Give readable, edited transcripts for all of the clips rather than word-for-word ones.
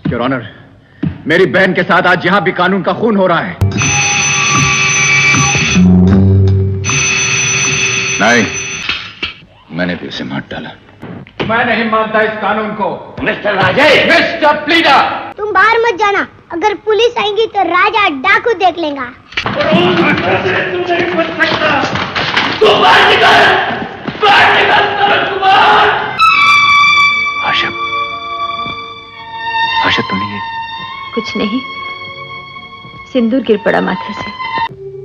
Your honour, मेरी बहन के साथ आज यहां भी कानून का खून हो रहा है। नहीं, मैंने भी उसे मार डाला। मैं नहीं मानता इस कानून को। मिस्टर राजेश, मिस्टर प्लीडर, तुम बाहर मत जाना। अगर पुलिस आएगी तो राजा डाकू देख लेगा। तू नहीं बच सकता। तू बाहर निकल, तरन कुमार। आशा, आशा तो नहीं है? कुछ नहीं, सिंदूर गिर पड़ा माथे से।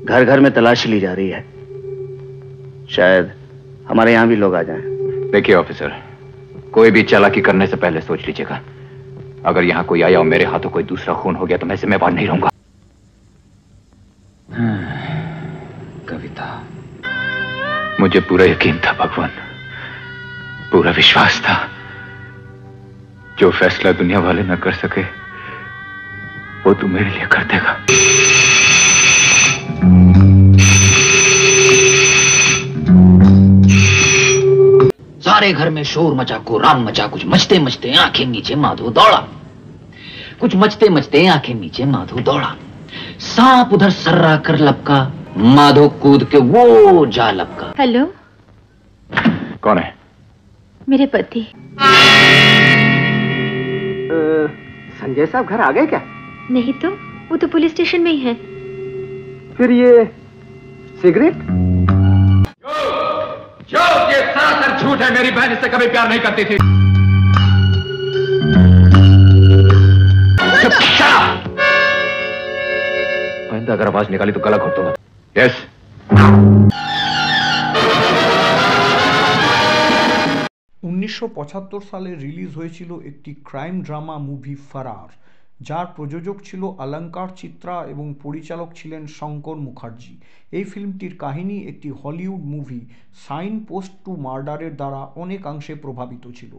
घर घर में तलाशी ली जा रही है, शायद हमारे यहाँ भी लोग आ जाएं। देखिए ऑफिसर, कोई भी चालाकी करने से पहले सोच लीजिएगा। अगर यहाँ कोई आया और मेरे हाथों कोई दूसरा खून हो गया तो मैं जिम्मेवार नहीं रहूंगा। कविता, मुझे पूरा यकीन था भगवान, पूरा विश्वास था, जो फैसला दुनिया वाले न कर सके वो तू मेरे लिए कर देगा। सारे घर में शोर मचा को राम मचा। कुछ मचते मचते आंखें नीचे माधो दौड़ा। कुछ मचते मचते आंखें नीचे माधो दौड़ा। सांप उधर सर्रा कर लपका, माधो कूद के वो जा लपका। हेलो, कौन है? मेरे पति। संजय साहब घर आ गए क्या? नहीं तो, वो तो पुलिस स्टेशन में ही है। फिर ये सिगरेट? जो ये सरासर झूठ है। मेरी बहन इससे कभी प्यार नहीं करती थी। आइंदा अगर आवाज निकाली तो गला घोट दूंगा। यस। 1975 সালে রিলিজ হয়েছিল একটি ক্রাইম ড্রামা মুভি ফারার, যার প্রযোজক ছিল অলঙ্কার চিত্রা এবং পরিচালক ছিলেন শঙ্কর মুখার্জি। এই ফিল্মটির কাহিনী একটি Hollywood movie sign post to মার্ডারের দ্বারা অনেকাংশে প্রভাবিত ছিল।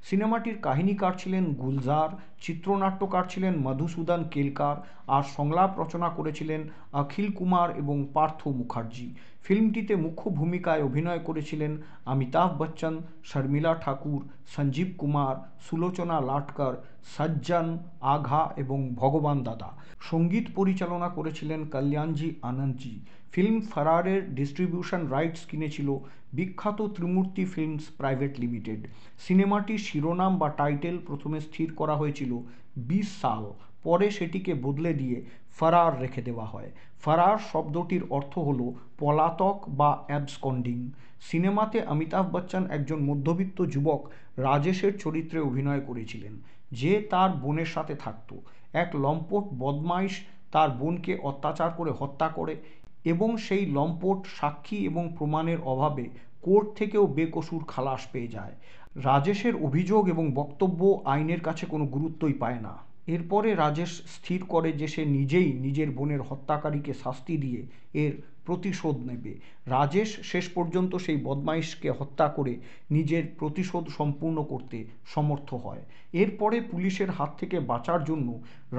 সিনেমাটির কাহিনীকার ছিলেন গুলজার, চিত্রনাট্যকার ছিলেন মধুসূদন কেলকার, আর সংলাপ রচনা করেছিলেন অখিল কুমার এবং পার্থ মুখার্জি। ফিল্মটিতে মুখ্য ভূমিকায় অভিনয় করেছিলেন অমিতাভ বচ্চন, শর্মিলা ঠাকুর, সঞ্জীব কুমার, সুলোচনা লাটকর, সজ্জন আঘা এবং ভগবান দাদা। সঙ্গীত পরিচালনা করেছিলেন Kalyanji Anandji. Film ফারারের distribution rights কিনেছিল বিখ্যাত ত্রিমূর্তি ফিল্মস প্রাইভেট লিমিটেড। সিনেমাটির শিরোনাম বা টাইটেল প্রথমে স্থির করা হয়েছিল 20 সাল, পরে সেটিকে বদলে দিয়ে ফারার রেখে দেওয়া হয়। ফারার শব্দটির অর্থ হল পলাতক বা অ্যাবসকন্ডিং। সিনেমাতে অমিতাভ বচ্চন একজন মধ্যবিত্ত যুবক রাজেশের চরিত্রে অভিনয় করেছিলেন, যে তার বোনের সাথে থাকত। এক লম্পট বদমাইশ তার বোনকে অত্যাচার করে হত্যা করে এবং সেই লম্পট সাক্ষী এবং প্রমাণের অভাবে কোর্ট থেকেও বেকসুর খালাস পেয়ে যায়। রাজেশের অভিযোগ এবং বক্তব্য আইনের কাছে কোনো গুরুত্বই পায় না। এরপরে রাজেশ স্থির করে যে সে নিজেই নিজের বোনের হত্যাকারীকে শাস্তি দিয়ে এর প্রতিশোধ নেবে। রাজেশ শেষ পর্যন্ত সেই বদমাইশকে হত্যা করে নিজের প্রতিশোধ সম্পূর্ণ করতে সমর্থ হয়। এরপরে পুলিশের হাত থেকে বাঁচার জন্য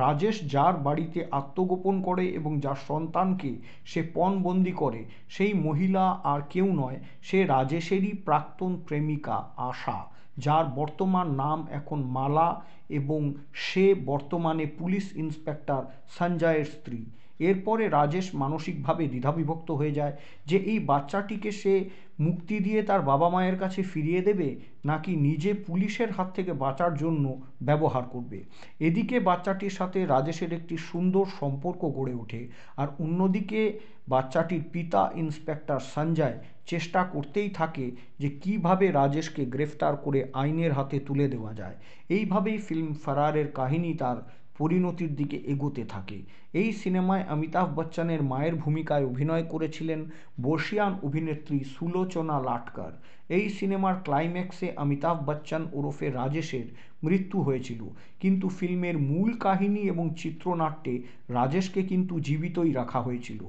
রাজেশ যার বাড়িতে আত্মগোপন করে এবং যার সন্তানকে সে পণবন্দি করে, সেই মহিলা আর কেউ নয়, সে রাজেশেরই প্রাক্তন প্রেমিকা আশা, যার বর্তমান নাম এখন মালা এবং সে বর্তমানে পুলিশ ইন্সপেক্টর সঞ্জয়ের স্ত্রী। এরপরে রাজেশ মানসিকভাবে দ্বিধাবিভক্ত হয়ে যায় যে এই বাচ্চাটিকে সে মুক্তি দিয়ে তার বাবা মায়ের কাছে ফিরিয়ে দেবে নাকি নিজে পুলিশের হাত থেকে বাঁচার জন্য ব্যবহার করবে। এদিকে বাচ্চাটির সাথে রাজেশের একটি সুন্দর সম্পর্ক গড়ে ওঠে, আর অন্যদিকে বাচ্চাটির পিতা ইন্সপেক্টর সঞ্জয় চেষ্টা করতেই থাকে যে কিভাবে রাজেশকে গ্রেফতার করে আইনের হাতে তুলে দেওয়া যায়। এইভাবেই ফিল্ম ফারারের কাহিনী তার পরিণতির দিকে এগোতে থাকে। এই সিনেমায় অমিতাভ বচ্চনের মায়ের ভূমিকায় অভিনয় করেছিলেন বর্ষিয়ান অভিনেত্রী সুলোচনা লাটকর। এই সিনেমার ক্লাইম্যাক্সে অমিতাভ বচ্চন ওরফে রাজেশের মৃত্যু হয়েছিল, কিন্তু ফিল্মের মূল কাহিনী এবং চিত্রনাট্যে রাজেশকে কিন্তু জীবিতই রাখা হয়েছিল।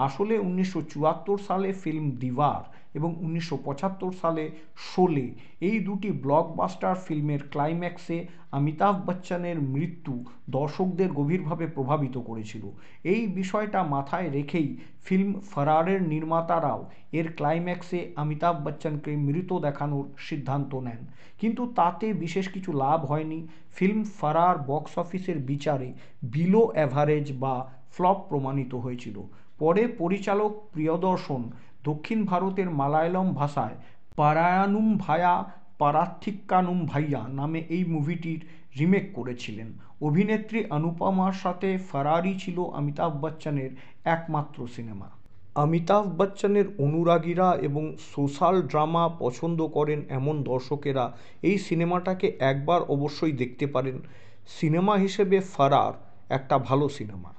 আসলে 1974 সালে ফিল্ম দিওয়ার, এবং 1975 সালে শোলে, এই দুটি ব্লকবাস্টার ফিল্মের ক্লাইম্যাক্সে অমিতাভ বচ্চনের মৃত্যু দর্শকদের গভীরভাবে প্রভাবিত করেছিল। এই বিষয়টা মাথায় রেখেই ফিল্ম ফরারের নির্মাতারাও এর ক্লাইম্যাক্সে অমিতাভ বচ্চনকে মৃত দেখানোর সিদ্ধান্ত নেন, কিন্তু তাতে বিশেষ কিছু লাভ হয়নি। ফিল্ম ফরার বক্স অফিসের বিচারে বিলো অ্যাভারেজ বা ফ্লপ প্রমাণিত হয়েছিল। পরে পরিচালক প্রিয়দর্শন দক্ষিণ ভারতের মালায়ালম ভাষায় পারায়ানুম ভায়া পারাথিক্কানুম ভাইয়া নামে এই মুভিটির রিমেক করেছিলেন। অভিনেত্রী অনুপমার সাথে ফরারি ছিল অমিতাভ বচ্চনের একমাত্র সিনেমা। অমিতাভ বচ্চনের অনুরাগীরা এবং সোশ্যাল ড্রামা পছন্দ করেন এমন দর্শকেরা এই সিনেমাটাকে একবার অবশ্যই দেখতে পারেন। সিনেমা হিসেবে ফরার একটা ভালো সিনেমা।